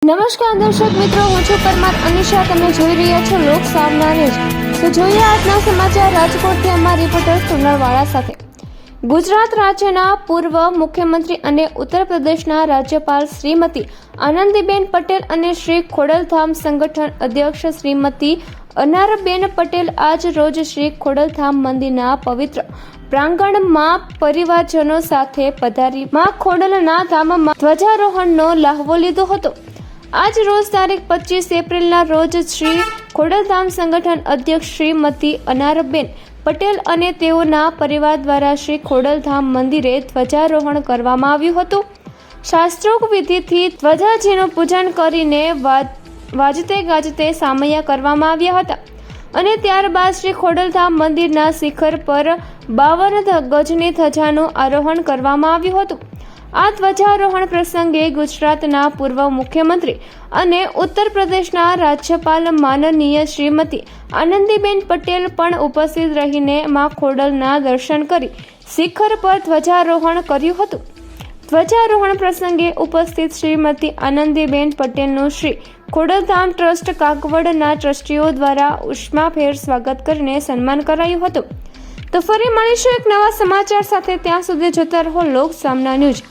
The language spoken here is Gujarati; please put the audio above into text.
નમસ્કાર દર્શક મિત્રો, હું છું પરમાર અનિશા. તમે જોઈ રહ્યા છો લોક સામના ન્યૂઝ. તો જોઈએ આજના સમાચાર રાજકોટથી અમારા રિપોર્ટર સોનલવાળા સાથે. ગુજરાત રાજ્યના પૂર્વ મુખ્યમંત્રી અને ઉત્તર પ્રદેશના રાજ્યપાલ શ્રીમતી આનંદીબેન પટેલ અને શ્રી ખોડલધામ સંગઠન અધ્યક્ષ શ્રીમતી અનારબેન પટેલ આજ રોજ શ્રી ખોડલધામ મંદિરના પવિત્ર પ્રાંગણમાં પરિવારજનો સાથે પધારી માં ખોડલના ધામમાં ધ્વજારોહણનો લાહવો લીધો હતો. આજ રોજ તારીખ 25 એપ્રિલના રોજ શ્રી ખોડલધામ સંગઠન અધ્યક્ષ શ્રીમતી અનારબેન પટેલ અને તેઓના પરિવાર દ્વારા શ્રી ખોડલધામ મંદિરે ધ્વજારોહણ કરવામાં આવ્યું હતું. શાસ્ત્રોક્ત વિધિથી ધ્વજાજીનું પૂજન કરીને વાજતે ગાજતે સામૈયા કરવામાં આવ્યા હતા અને ત્યારબાદ શ્રી ખોડલધામ મંદિરના શિખર પર 52 ગજની ધજાનું આરોહણ કરવામાં આવ્યું હતું. આ ધ્વજારોહણ પ્રસંગે ગુજરાતના પૂર્વ મુખ્યમંત્રી અને ઉત્તર પ્રદેશના રાજ્યપાલ માનનીય શ્રીમતી આનંદીબેન પટેલ પણ ઉપસ્થિત રહીને માં ખોડલના દર્શન કરી શિખર પર ધ્વજારોહણ કર્યું હતું. ધ્વજારોહણ પ્રસંગે ઉપસ્થિત શ્રીમતી આનંદીબેન પટેલનું શ્રી ખોડલધામ ટ્રસ્ટ કાગવડના ટ્રસ્ટીઓ દ્વારા ઉષ્માભેર સ્વાગત કરીને સન્માન કરાયું હતું. તો ફરી મળીશું એક નવા સમાચાર સાથે. ત્યાં સુધી જોતા રહો લોક સામના ન્યૂઝ.